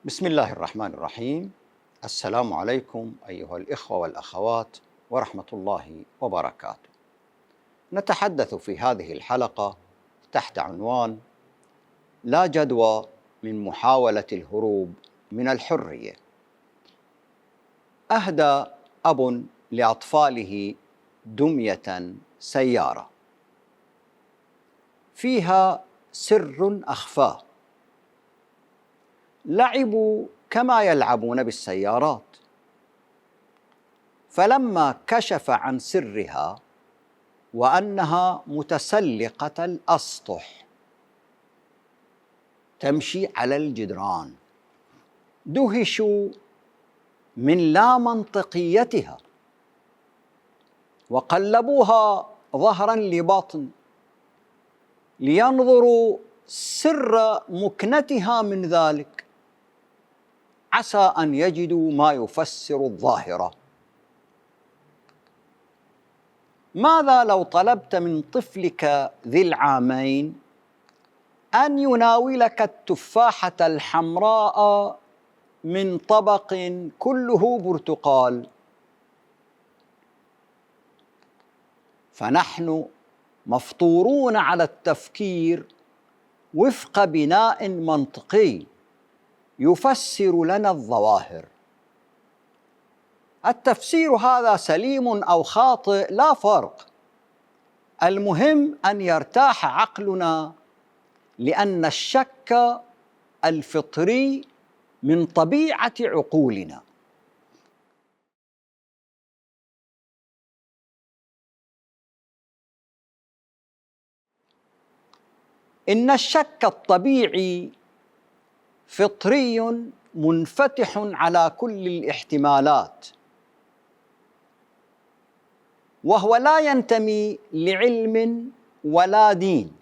بسم الله الرحمن الرحيم. السلام عليكم أيها الإخوة والأخوات ورحمة الله وبركاته. نتحدث في هذه الحلقة تحت عنوان لا جدوى من محاولة الهروب من الحرية. أهدى أب لأطفاله دمية سيارة فيها سر أخفاه. لعبوا كما يلعبون بالسيارات، فلما كشف عن سرها وأنها متسلقة الأسطح تمشي على الجدران، دهشوا من لا منطقيتها وقلبوها ظهرا لبطن لينظروا سر مكنتها من ذلك، عسى أن يجدوا ما يفسر الظاهرة. ماذا لو طلبت من طفلك ذي العامين أن يناولك التفاحة الحمراء من طبق كله برتقال؟ فنحن مفطورون على التفكير وفق بناء منطقي يفسر لنا الظواهر. التفسير هذا سليم أو خاطئ لا فرق، المهم أن يرتاح عقلنا، لأن الشك الفطري من طبيعة عقولنا. إن الشك الطبيعي فطري منفتح على كل الاحتمالات، وهو لا ينتمي لعلم ولا دين،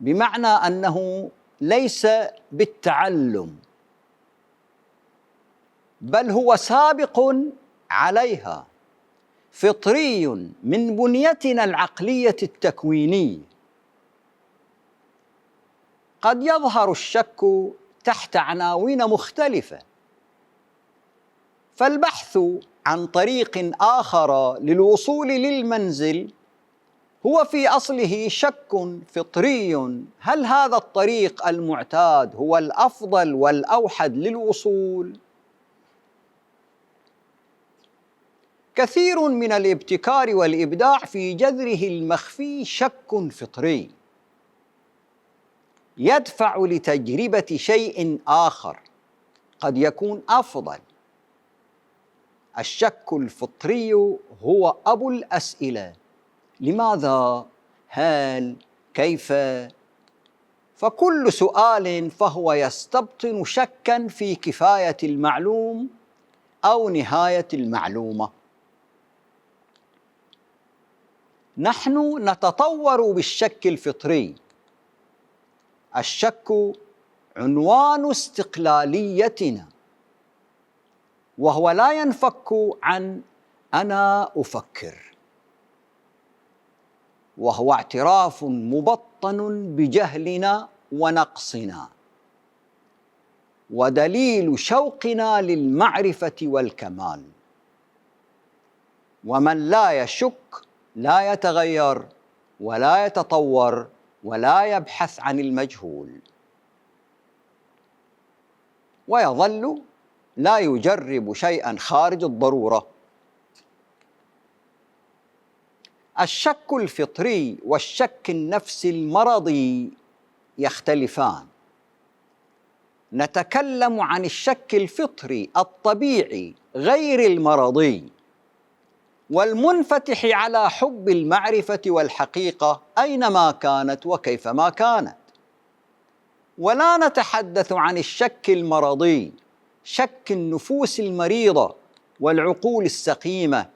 بمعنى أنه ليس بالتعلم، بل هو سابق عليها، فطري من بنيتنا العقلية التكوينية. قد يظهر الشك تحت عناوين مختلفة، فالبحث عن طريق آخر للوصول للمنزل هو في أصله شك فطري. هل هذا الطريق المعتاد هو الأفضل والأوحد للوصول؟ كثير من الابتكار والإبداع في جذره المخفي شك فطري يدفع لتجربة شيء آخر قد يكون أفضل. الشك الفطري هو أبو الأسئلة: لماذا؟ هل؟ كيف؟ فكل سؤال فهو يستبطن شكاً في كفاية المعلوم أو نهاية المعلومة. نحن نتطور بالشك الفطري. الشك عنوان استقلاليتنا، وهو لا ينفك عن أنا أفكر، وهو اعتراف مبطن بجهلنا ونقصنا، ودليل شوقنا للمعرفة والكمال. ومن لا يشك لا يتغير ولا يتطور ولا يبحث عن المجهول، ويظل لا يجرب شيئا خارج الضرورة. الشك الفطري والشك النفسي المرضي يختلفان. نتكلم عن الشك الفطري الطبيعي غير المرضي والمنفتح على حب المعرفة والحقيقة أينما كانت وكيفما كانت. ولا نتحدث عن الشك المرضي، شك النفوس المريضة والعقول السقيمة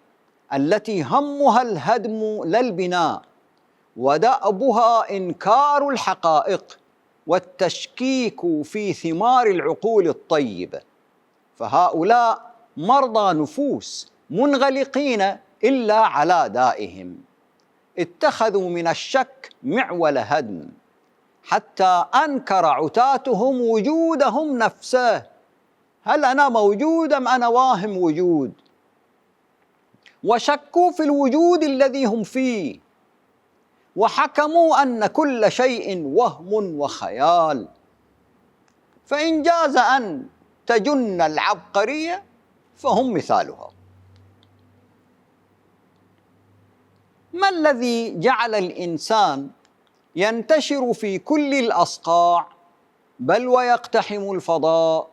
التي همها الهدم لا البناء، ودأبها إنكار الحقائق والتشكيك في ثمار العقول الطيبة. فهؤلاء مرضى نفوس منغلقين إلا على دائهم، اتخذوا من الشك معول هدم، حتى أنكر عتاتهم وجودهم نفسه. هل أنا موجود أم أنا واهم وجود؟ وشكوا في الوجود الذي هم فيه، وحكموا أن كل شيء وهم وخيال. فإن جاز أن تجن العبقرية فهم مثالها. ما الذي جعل الإنسان ينتشر في كل الأصقاع بل ويقتحم الفضاء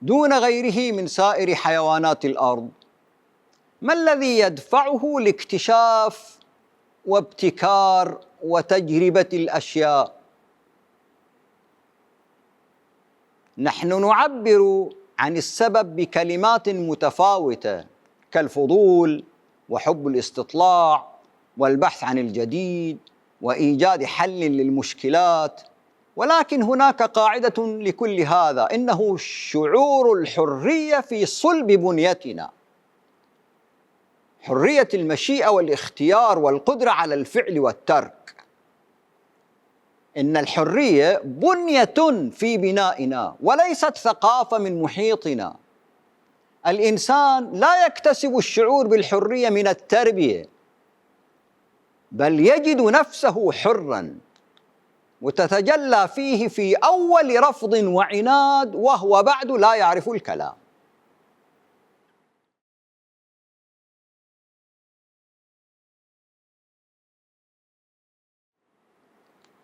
دون غيره من سائر حيوانات الأرض؟ ما الذي يدفعه لاكتشاف وابتكار وتجربة الأشياء؟ نحن نعبر عن السبب بكلمات متفاوتة كالفضول وحب الاستطلاع والبحث عن الجديد وإيجاد حل للمشكلات، ولكن هناك قاعدة لكل هذا، إنه شعور الحرية في صلب بنيتنا، حرية المشيئة والاختيار والقدرة على الفعل والترك. إن الحرية بنية في بنائنا وليست ثقافة من محيطنا. الإنسان لا يكتسب الشعور بالحرية من التربية، بل يجد نفسه حراً، وتتجلى فيه في أول رفض وعناد وهو بعد لا يعرف الكلام.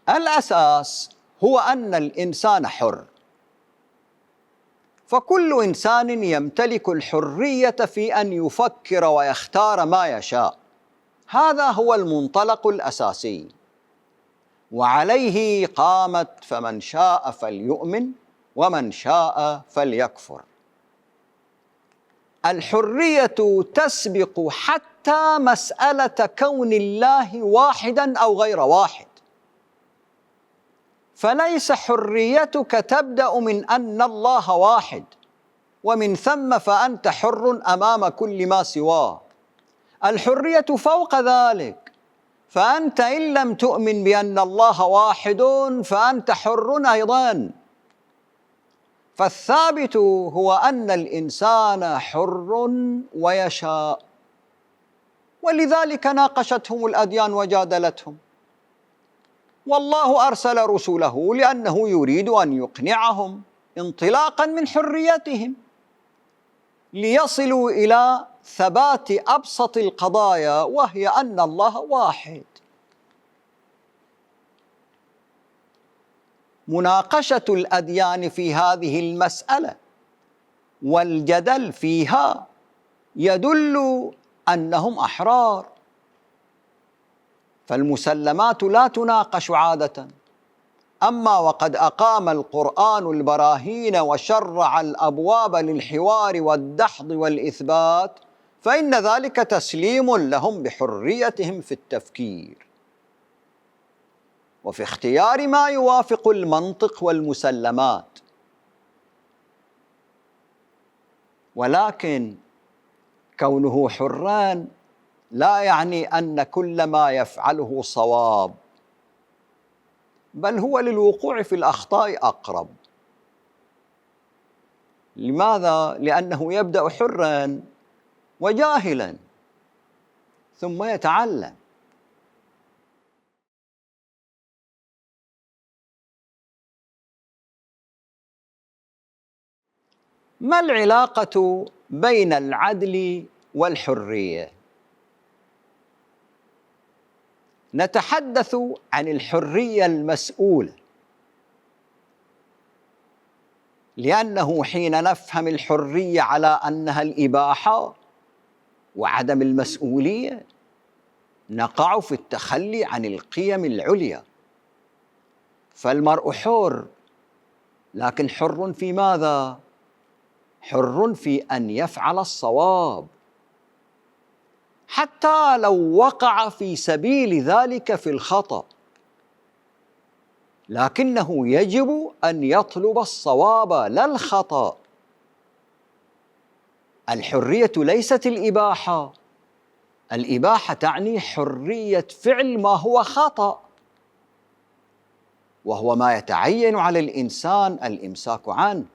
الأساس هو أن الإنسان حر، فكل إنسان يمتلك الحرية في أن يفكر ويختار ما يشاء. هذا هو المنطلق الأساسي، وعليه قامت فمن شاء فليؤمن ومن شاء فليكفر. الحرية تسبق حتى مسألة كون الله واحداً أو غير واحد، فليس حريتك تبدأ من أن الله واحد ومن ثم فأنت حر أمام كل ما سواه. الحرية فوق ذلك، فأنت إن لم تؤمن بأن الله واحد فأنت حر أيضاً. فالثابت هو أن الإنسان حر ويشاء، ولذلك ناقشتهم الأديان وجادلتهم، والله أرسل رسله لأنه يريد أن يقنعهم انطلاقاً من حريتهم ليصلوا إلى ثبات أبسط القضايا، وهي أن الله واحد. مناقشة الأديان في هذه المسألة والجدل فيها يدل أنهم أحرار، فالمسلمات لا تناقش عادة. أما وقد أقام القرآن البراهين وشرع الأبواب للحوار والدحض والإثبات، فإن ذلك تسليم لهم بحريتهم في التفكير وفي اختيار ما يوافق المنطق والمسلمات. ولكن كونه حران لا يعني أن كل ما يفعله صواب، بل هو للوقوع في الأخطاء أقرب. لماذا؟ لأنه يبدأ حراً وجاهلاً ثم يتعلم. ما العلاقة بين العدل والحرية؟ نتحدث عن الحرية المسؤولة، لأنه حين نفهم الحرية على أنها الإباحة وعدم المسؤولية نقع في التخلي عن القيم العليا. فالمرء حر، لكن حر في ماذا؟ حر في أن يفعل الصواب، حتى لو وقع في سبيل ذلك في الخطأ، لكنه يجب أن يطلب الصواب لا الخطأ. الحرية ليست الإباحة، الإباحة تعني حرية فعل ما هو خطأ، وهو ما يتعين على الإنسان الإمساك عنه.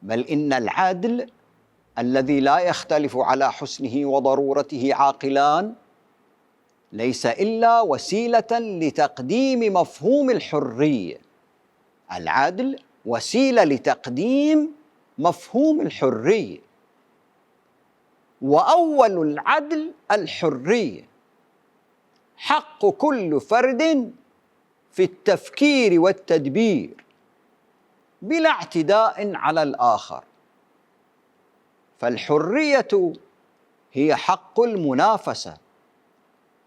بل إن العدل الذي لا يختلف على حسنه وضرورته عاقلان ليس إلا وسيلة لتقديم مفهوم الحرية. العدل وسيلة لتقديم مفهوم الحرية، وأول العدل الحرية، حق كل فرد في التفكير والتدبير بلا اعتداء على الآخر. فالحرية هي حق المنافسة،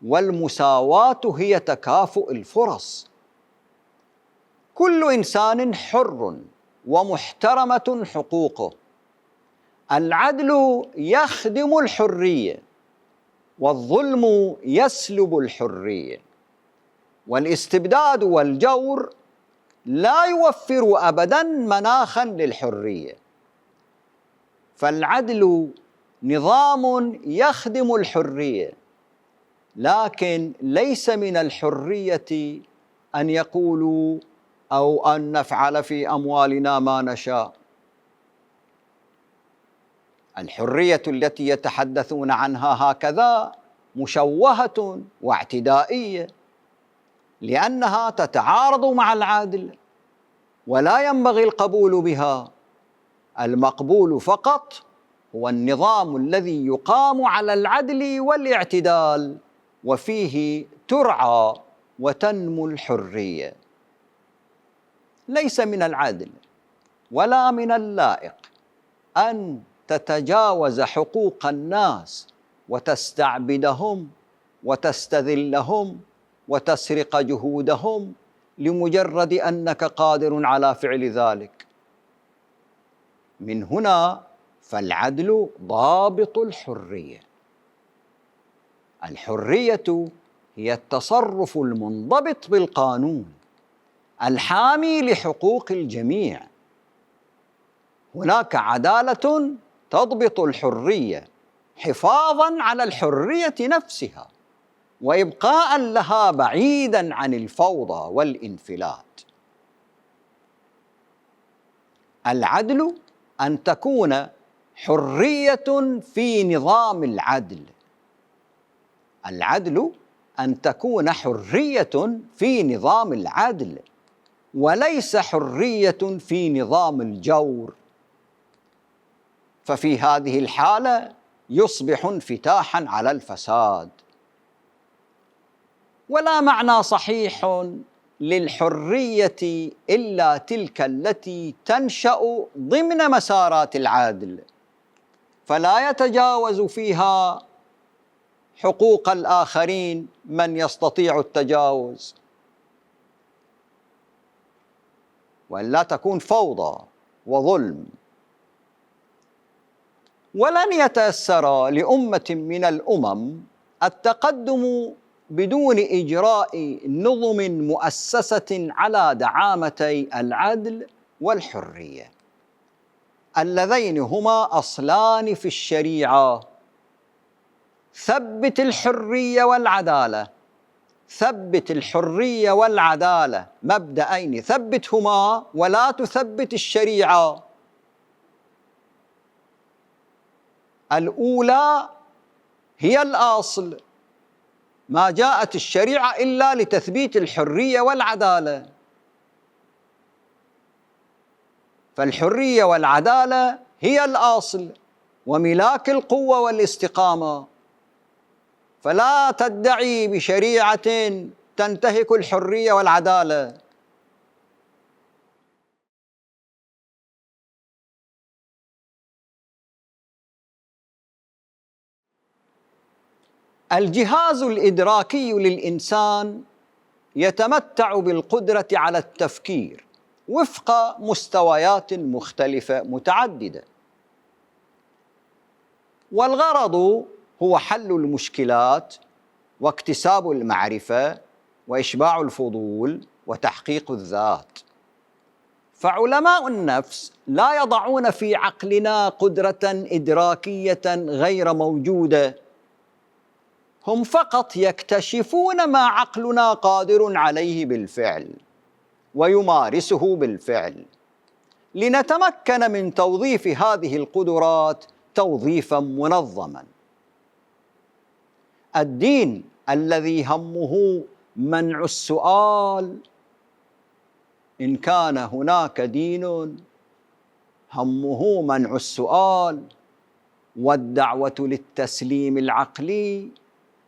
والمساواة هي تكافؤ الفرص. كل إنسان حر ومحترمة حقوقه. العدل يخدم الحرية، والظلم يسلب الحرية، والاستبداد والجور لا يوفر أبداً مناخاً للحرية. فالعدل نظام يخدم الحرية، لكن ليس من الحرية أن يقولوا أو أن نفعل في أموالنا ما نشاء. الحرية التي يتحدثون عنها هكذا مشوهة واعتدائية، لأنها تتعارض مع العدل، ولا ينبغي القبول بها. المقبول فقط هو النظام الذي يقام على العدل والاعتدال، وفيه ترعى وتنمو الحرية. ليس من العدل ولا من اللائق أن تتجاوز حقوق الناس وتستعبدهم وتستذلهم وتسرق جهودهم لمجرد أنك قادر على فعل ذلك. من هنا فالعدل ضابط الحرية. الحرية هي التصرف المنضبط بالقانون الحامي لحقوق الجميع. هناك عدالة تضبط الحرية حفاظاً على الحرية نفسها، وإبقاء لها بعيداً عن الفوضى والانفلات. العدل أن تكون حرية في نظام العدل. العدل أن تكون حرية في نظام العدل، وليس حرية في نظام الجور. ففي هذه الحالة يصبح انفتاحاً على الفساد. ولا معنى صحيح للحرية إلا تلك التي تنشأ ضمن مسارات العدل، فلا يتجاوز فيها حقوق الآخرين من يستطيع التجاوز، ولا تكون فوضى وظلم. ولن يتيسر لأمة من الأمم التقدم بدون إجراء نظم مؤسسة على دعامتي العدل والحرية، اللذين هما أصلان في الشريعة. ثبت الحرية والعدالة. ثبت الحرية والعدالة، مبدأين ثبتهما ولا تثبت الشريعة. الأولى هي الأصل، ما جاءت الشريعة إلا لتثبيت الحرية والعدالة. فالحرية والعدالة هي الأصل وملاك القوة والاستقامة، فلا تدعي بشريعة تنتهك الحرية والعدالة. الجهاز الإدراكي للإنسان يتمتع بالقدرة على التفكير وفق مستويات مختلفة متعددة، والغرض هو حل المشكلات واكتساب المعرفة وإشباع الفضول وتحقيق الذات. فعلماء النفس لا يضعون في عقلنا قدرة إدراكية غير موجودة، هم فقط يكتشفون ما عقلنا قادر عليه بالفعل ويمارسه بالفعل، لنتمكن من توظيف هذه القدرات توظيفا منظما. الدين الذي همه منع السؤال، إن كان هناك دين همه منع السؤال والدعوة للتسليم العقلي،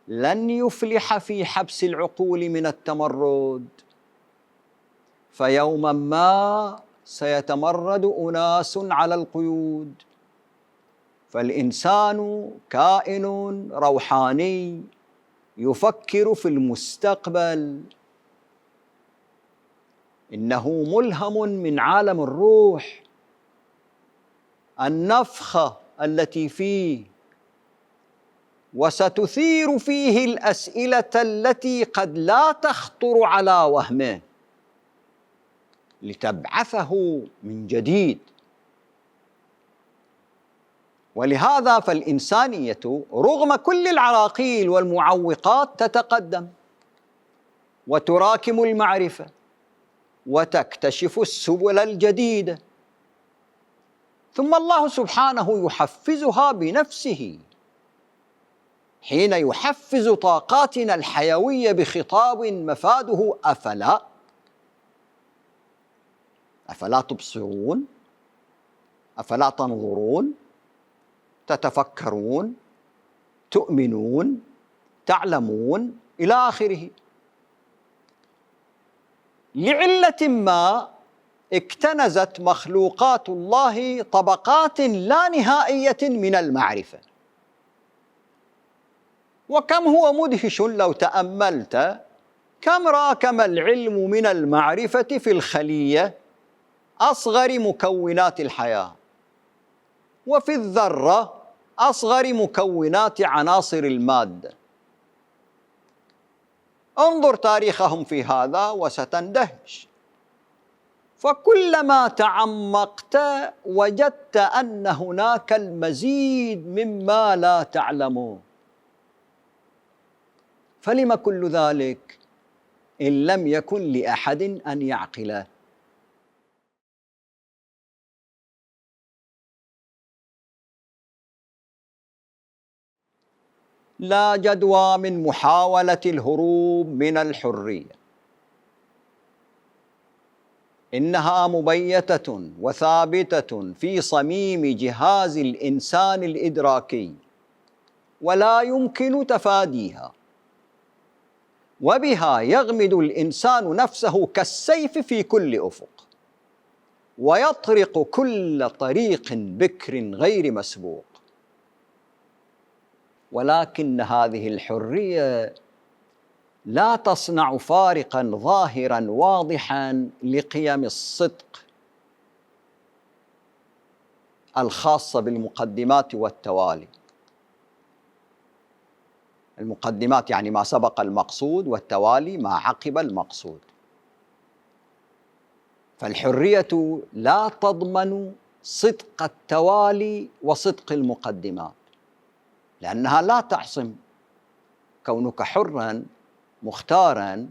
لن يفلح في حبس العقول من التمرد، فيوما ما سيتمرد أناس على القيود. فالإنسان كائن روحاني يفكر في المستقبل، إنه ملهم من عالم الروح، النفخة التي فيه، وستثير فيه الأسئلة التي قد لا تخطر على وهمه لتبعثه من جديد. ولهذا فالإنسانية رغم كل العراقيل والمعوقات تتقدم وتراكم المعرفة وتكتشف السبل الجديدة، ثم الله سبحانه يحفزها بنفسه حين يحفز طاقاتنا الحيوية بخطاب مفاده أفلا تبصرون، أفلا تنظرون، تتفكرون، تؤمنون، تعلمون، إلى آخره. لعلة ما اكتنزت مخلوقات الله طبقات لا نهائية من المعرفة، وكم هو مدهش لو تأملت كم راكم العلم من المعرفة في الخلية أصغر مكونات الحياة، وفي الذرة أصغر مكونات عناصر المادة. انظر تاريخهم في هذا وستندهش، فكلما تعمقت وجدت أن هناك المزيد مما لا تعلمه. فلم كل ذلك إن لم يكن لأحد أن يعقله؟ لا جدوى من محاولة الهروب من الحرية، إنها مبيتة وثابتة في صميم جهاز الإنسان الإدراكي، ولا يمكن تفاديها، وبها يغمد الإنسان نفسه كالسيف في كل أفق، ويطرق كل طريق بكر غير مسبوق. ولكن هذه الحرية لا تصنع فارقاً ظاهراً واضحاً لقيم الصدق الخاصة بالمقدمات والتوالي. المقدمات يعني ما سبق المقصود، والتوالي ما عقب المقصود. فالحرية لا تضمن صدق التوالي وصدق المقدمات، لأنها لا تعصم. كونك حراً مختاراً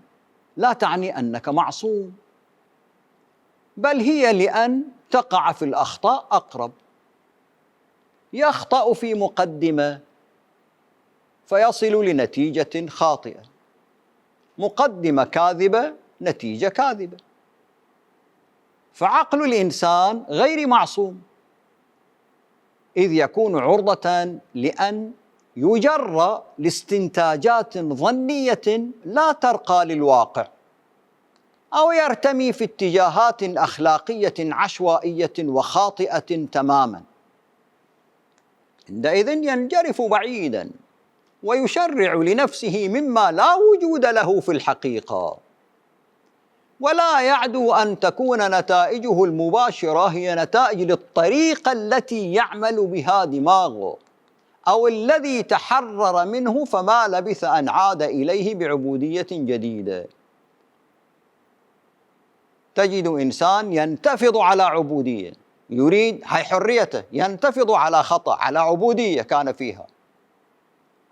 لا تعني أنك معصوم، بل هي لأن تقع في الأخطاء أقرب. يخطأ في مقدمة فيصل لنتيجة خاطئة، مقدمة كاذبة، نتيجة كاذبة. فعقل الإنسان غير معصوم، إذ يكون عرضة لأن يجر لاستنتاجات ظنية لا ترقى للواقع، أو يرتمي في اتجاهات أخلاقية عشوائية وخاطئة تماما. عندئذ ينجرف بعيدا ويشرع لنفسه مما لا وجود له في الحقيقة، ولا يعدو أن تكون نتائجه المباشرة هي نتائج للطريقة التي يعمل بها دماغه، أو الذي تحرر منه فما لبث أن عاد إليه بعبودية جديدة. تجد إنسان ينتفض على عبودية، يريد هاي حريته، ينتفض على خطأ، على عبودية كان فيها،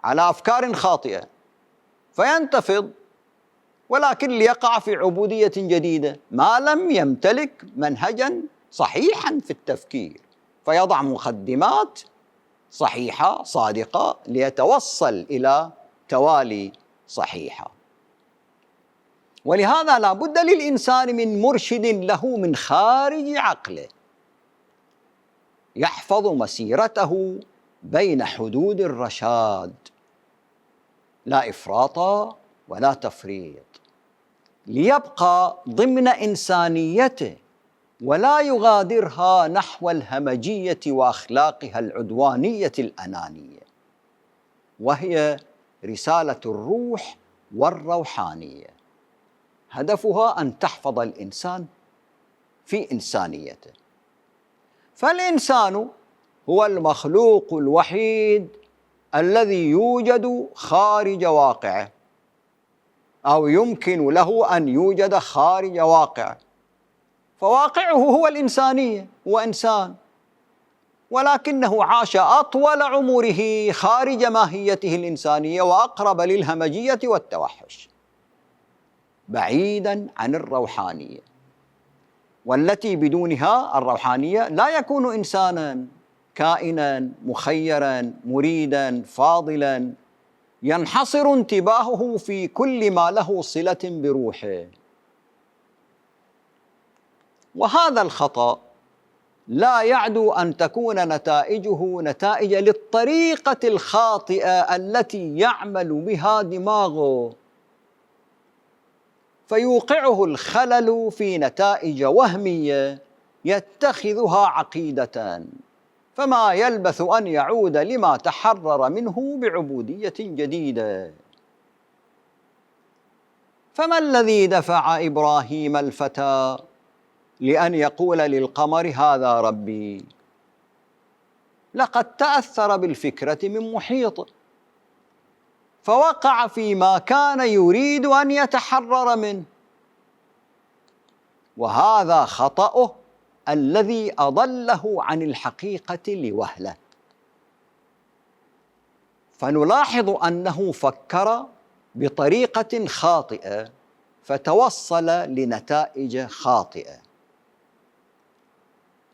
على أفكار خاطئة فينتفض، ولكن ليقع في عبودية جديدة ما لم يمتلك منهجا صحيحا في التفكير، فيضع مقدمات صحيحة صادقة ليتوصل إلى توالي صحيحة. ولهذا لا بد للإنسان من مرشد له من خارج عقله يحفظ مسيرته بين حدود الرشاد، لا إفراط ولا تفريط، ليبقى ضمن إنسانيته ولا يغادرها نحو الهمجية وأخلاقها العدوانية الأنانية، وهي رسالة الروح والروحانية، هدفها أن تحفظ الإنسان في إنسانيته. فالإنسان هو المخلوق الوحيد الذي يوجد خارج واقعه، أو يمكن له أن يوجد خارج واقعه، فواقعه هو الإنسانية، هو إنسان، ولكنه عاش أطول عمره خارج ماهيته الإنسانية وأقرب للهمجية والتوحش، بعيداً عن الروحانية، والتي بدونها الروحانية لا يكون إنساناً، كائناً مخيراً مريداً فاضلاً ينحصر انتباهه في كل ما له صلة بروحه. وهذا الخطأ لا يعدو أن تكون نتائجه نتائج للطريقة الخاطئة التي يعمل بها دماغه، فيوقعه الخلل في نتائج وهمية يتخذها عقيدة، فما يلبث أن يعود لما تحرر منه بعبودية جديدة. فما الذي دفع إبراهيم الفتى لأن يقول للقمر هذا ربي؟ لقد تأثر بالفكرة من محيطه، فوقع فيما كان يريد أن يتحرر منه، وهذا خطأه الذي أضله عن الحقيقة لوهلة. فنلاحظ أنه فكر بطريقة خاطئة فتوصل لنتائج خاطئة،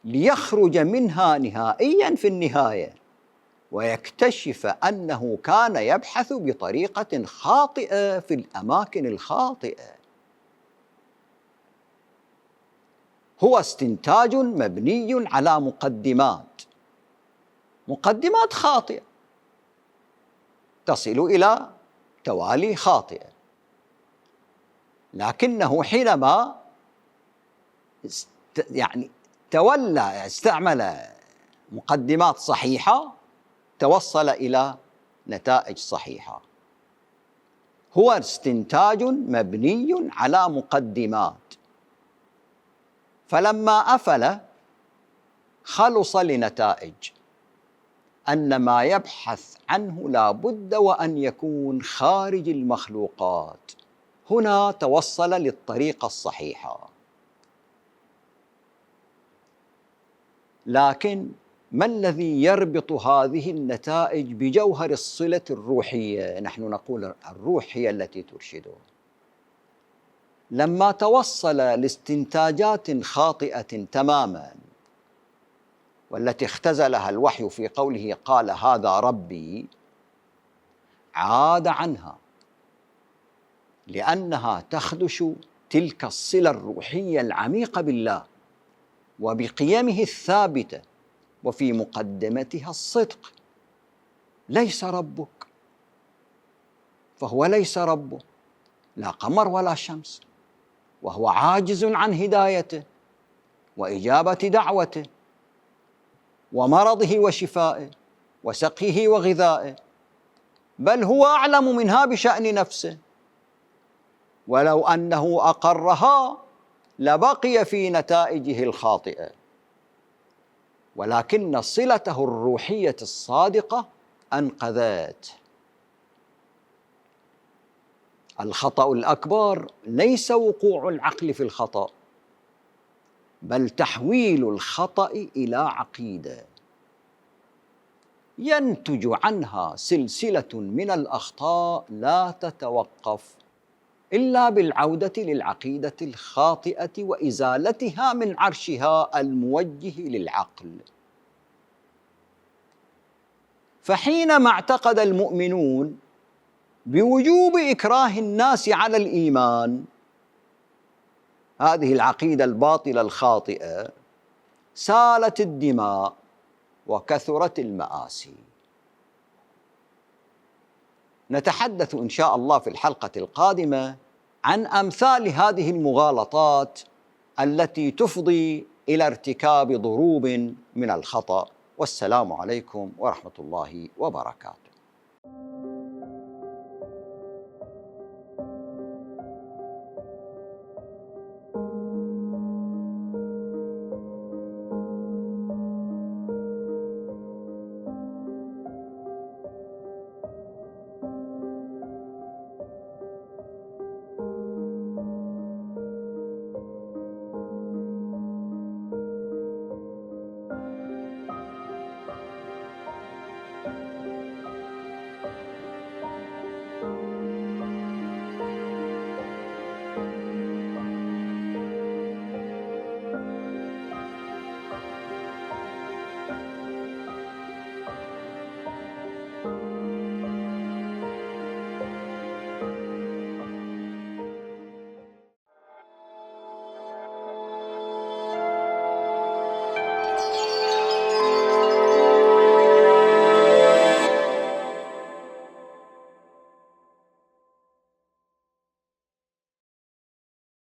ليخرج منها نهائياً في النهاية ويكتشف أنه كان يبحث بطريقة خاطئة في الأماكن الخاطئة. هو استنتاج مبني على مقدمات خاطئة تصل إلى توالي خاطئة، لكنه حينما استعمل مقدمات صحيحة توصل إلى نتائج صحيحة. هو استنتاج مبني على مقدمات، فلما أفل خلص لنتائج أن ما يبحث عنه لا بد وأن يكون خارج المخلوقات. هنا توصل للطريقة الصحيحة. لكن ما الذي يربط هذه النتائج بجوهر الصلة الروحية؟ نحن نقول الروح هي التي ترشده. لما توصل لاستنتاجات خاطئة تماماً، والتي اختزلها الوحي في قوله قال هذا ربي، عاد عنها لأنها تخدش تلك الصلة الروحية العميقة بالله وبقيمه الثابتة، وفي مقدمتها الصدق. ليس ربك، فهو ليس ربه، لا قمر ولا شمس، وهو عاجز عن هدايته وإجابة دعوته ومرضه وشفائه وسقيه وغذائه، بل هو أعلم منها بشأن نفسه، ولو أنه أقرها لبقي في نتائجه الخاطئة. ولكن صلته الروحية الصادقة أنقذته. الخطأ الأكبر ليس وقوع العقل في الخطأ، بل تحويل الخطأ إلى عقيدة. ينتج عنها سلسلة من الأخطاء لا تتوقف إلا بالعودة للعقيدة الخاطئة وإزالتها من عرشها الموجه للعقل. فحينما اعتقد المؤمنون بوجوب إكراه الناس على الإيمان، هذه العقيدة الباطلة الخاطئة، سالت الدماء وكثرت المآسي. نتحدث إن شاء الله في الحلقة القادمة عن أمثال هذه المغالطات التي تفضي إلى ارتكاب ضروب من الخطأ. والسلام عليكم ورحمة الله وبركاته.